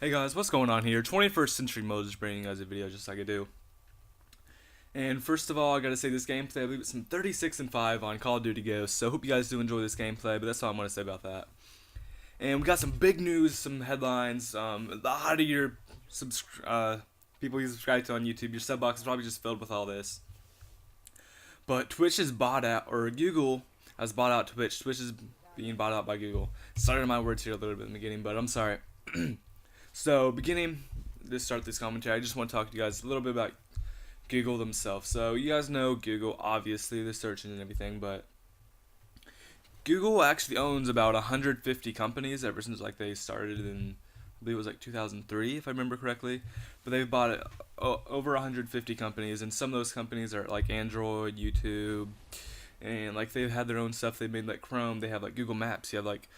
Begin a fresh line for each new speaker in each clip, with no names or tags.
Hey guys, what's going on here? 21st Century Mode is bringing you guys a video just like I do. And first of all, I gotta say this gameplay, I believe it's some 36 and 5 on Call of Duty Ghosts, so hope you guys do enjoy this gameplay, but that's all I'm gonna say about that. And we got some big news, some headlines, a lot of your people you subscribe to on YouTube, your sub box is probably just filled with all this. But Twitch is bought out, or Google has bought out Twitch. Twitch is being bought out by Google. Sorry to my words here a little bit in the beginning, but I'm sorry. So, beginning to start this commentary, I just want to talk to you guys a little bit about Google themselves. So, you guys know Google, obviously, the search engine and everything, but Google actually owns about 150 companies ever since like they started in, I believe it was like 2003, if I remember correctly. But they've bought over 150 companies, and some of those companies are like Android, YouTube, and like they've had their own stuff. They made like Chrome. They have like Google Maps. You have like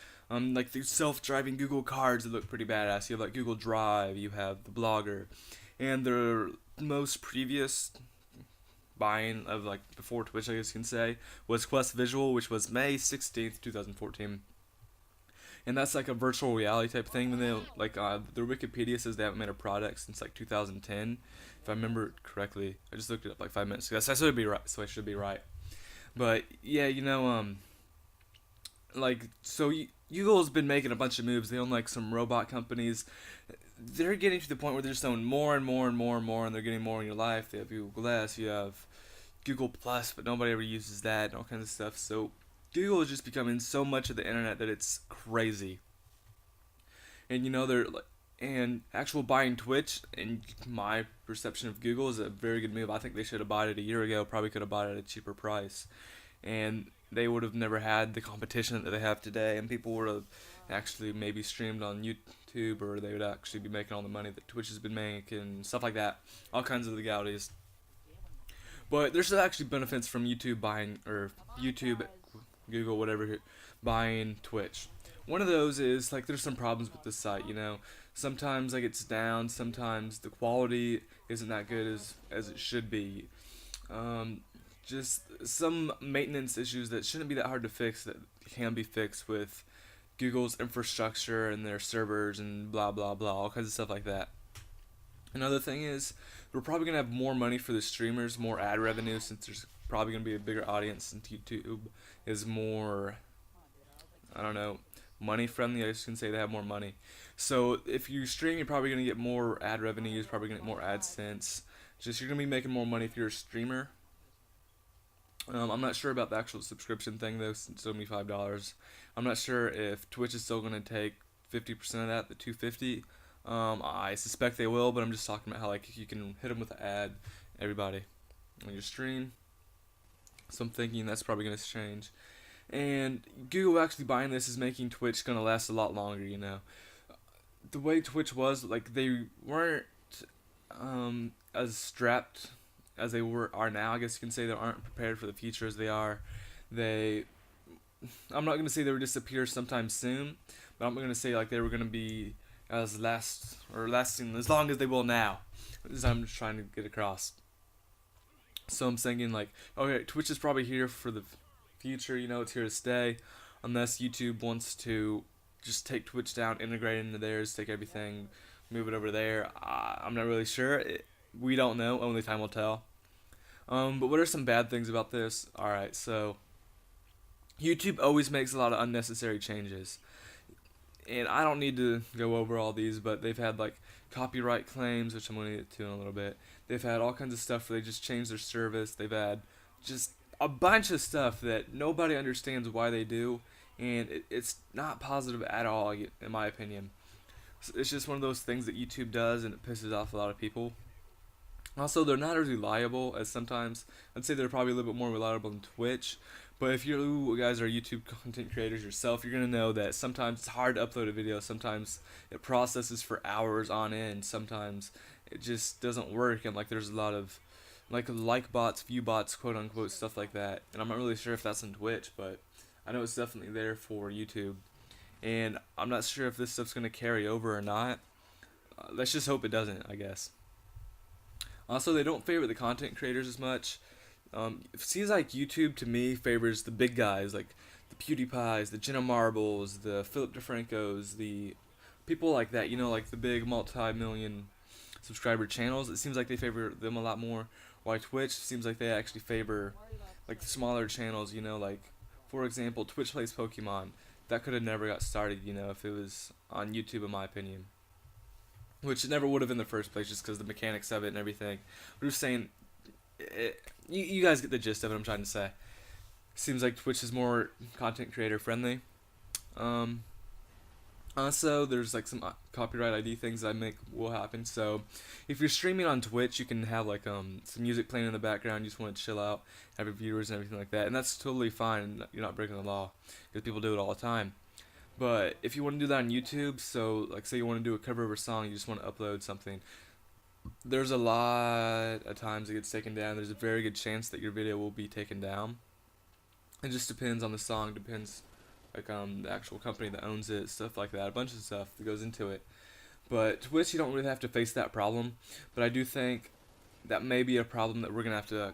the self-driving Google cars that look pretty badass. You have like Google Drive. You have the Blogger, and their most previous buying of like before Twitch, I guess you can say, was Quest Visual, which was May 16th, 2014. And that's like a virtual reality type thing. And they like their Wikipedia says they haven't made a product since like 2010, if I remember correctly. I just looked it up like 5 minutes ago, so I should be right. But yeah, like so Google's been making a bunch of moves. They own like some robot companies. They're getting to the point where they're just owning more and more and more and more, and they're getting more in your life. They have Google Glass, you have Google Plus, but nobody ever uses that and all kinds of stuff. So Google is just becoming so much of the internet that it's crazy. And they're like, and actual buying Twitch, in my perception of Google, is a very good move. I think they should have bought it a year ago. Probably could have bought it at a cheaper price, and they would have never had the competition that they have today. And people would have actually maybe streamed on YouTube, or they would actually be making all the money that Twitch has been making, stuff like that. All kinds of legalities. But there's actually benefits from YouTube buying, or YouTube, Google, whatever, buying Twitch. One of those is like there's some problems with the site. Sometimes like it's down, sometimes the quality isn't that good as it should be. Just some maintenance issues that shouldn't be that hard to fix that can be fixed with Google's infrastructure and their servers and blah blah blah, all kinds of stuff like that. Another thing is we're probably gonna have more money for the streamers, more ad revenue, since there's probably gonna be a bigger audience since YouTube is more, I don't know, money friendly. I guess you can say they have more money. So if you stream, you're probably gonna get more ad revenue. You're probably gonna get more AdSense. Just you're gonna be making more money if you're a streamer. I'm not sure about the actual subscription thing though, since it's only $5. I'm not sure if Twitch is still gonna take 50% of that, the 250. I suspect they will, but I'm just talking about how like you can hit them with an ad, everybody, on your stream. So I'm thinking that's probably gonna change. And Google actually buying this is making Twitch gonna last a lot longer. The way Twitch was, like they weren't as strapped as they are now. I guess you can say they aren't prepared for the future as they are. They, I'm not gonna say they would disappear sometime soon, but I'm gonna say like they were gonna be lasting as long as they will now. As I'm just trying to get across. So I'm thinking like, okay, Twitch is probably here for the future. It's here to stay, unless YouTube wants to just take Twitch down, integrate it into theirs, take everything, move it over there. I'm not really sure. We don't know. Only time will tell. But what are some bad things about this? Alright, so YouTube always makes a lot of unnecessary changes. And I don't need to go over all these, but they've had like copyright claims, which I'm going to get to in a little bit. They've had all kinds of stuff where they just changed their service. They've had just a bunch of stuff that nobody understands why they do, and it's not positive at all, in my opinion. It's just one of those things that YouTube does, and it pisses off a lot of people. Also, they're not as reliable as sometimes. I'd say they're probably a little bit more reliable than Twitch. But if you guys are YouTube content creators yourself, you're going to know that sometimes it's hard to upload a video. Sometimes it processes for hours on end. Sometimes it just doesn't work. And like there's a lot of like bots, view bots, quote unquote, stuff like that. And I'm not really sure if that's on Twitch, but I know it's definitely there for YouTube. And I'm not sure if this stuff's going to carry over or not. Let's just hope it doesn't, I guess. Also, they don't favor the content creators as much. It seems like YouTube to me favors the big guys, like the PewDiePies, the Jenna Marbles, the Philip DeFrancos, the people like that, like the big multi-million subscriber channels, it seems like they favor them a lot more. While Twitch seems like they actually favor like smaller channels, like for example, Twitch Plays Pokemon. That could have never got started, if it was on YouTube, in my opinion. Which it never would have in the first place, just because the mechanics of it and everything. But just saying, you guys get the gist of it. I'm trying to say. Seems like Twitch is more content creator friendly. Um, Also, there's like some copyright ID things that I make will happen. So, if you're streaming on Twitch, you can have like some music playing in the background. You just want to chill out, have your viewers and everything like that, and that's totally fine. You're not breaking the law because people do it all the time. But if you want to do that on YouTube, so like say you want to do a cover of a song, you just want to upload something. There's a lot of times it gets taken down. There's a very good chance that your video will be taken down. It just depends on the song. Depends like the actual company that owns it, stuff like that. A bunch of stuff that goes into it. But Twitch, you don't really have to face that problem. But I do think that may be a problem that we're gonna have to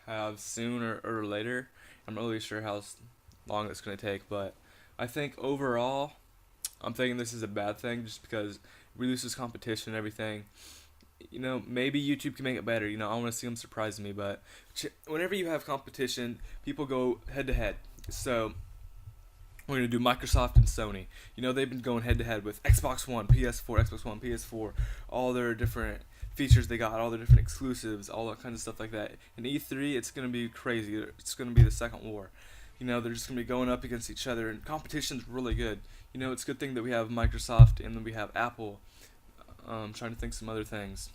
have sooner or later. I'm not really sure how long it's gonna take, but I think overall, I'm thinking this is a bad thing just because it reduces competition and everything. Maybe YouTube can make it better. I want to see them surprise me, but whenever you have competition, people go head to head. So we're gonna do Microsoft and Sony. They've been going head to head with Xbox One, PS4, Xbox One, PS4, all their different features they got, all their different exclusives, all that kind of stuff like that. In E3, it's gonna be crazy. It's gonna be the second war. They're just gonna be going up against each other, and competition's really good. It's a good thing that we have Microsoft and then we have Apple. Trying to think some other things.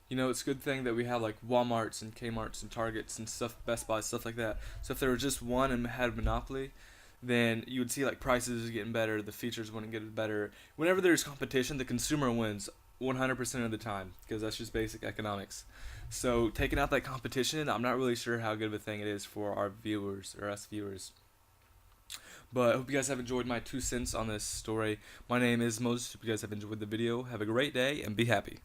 It's a good thing that we have like Walmarts and Kmart's and Targets and stuff, Best Buy, stuff like that. So if there was just one and had a monopoly, then you would see like prices getting better, the features wouldn't get better. Whenever there's competition, the consumer wins 100% of the time because that's just basic economics. So taking out that competition, I'm not really sure how good of a thing it is for our viewers or us viewers. But I hope you guys have enjoyed my 2 cents on this story. My name is Moses. Hope you guys have enjoyed the video. Have a great day and be happy.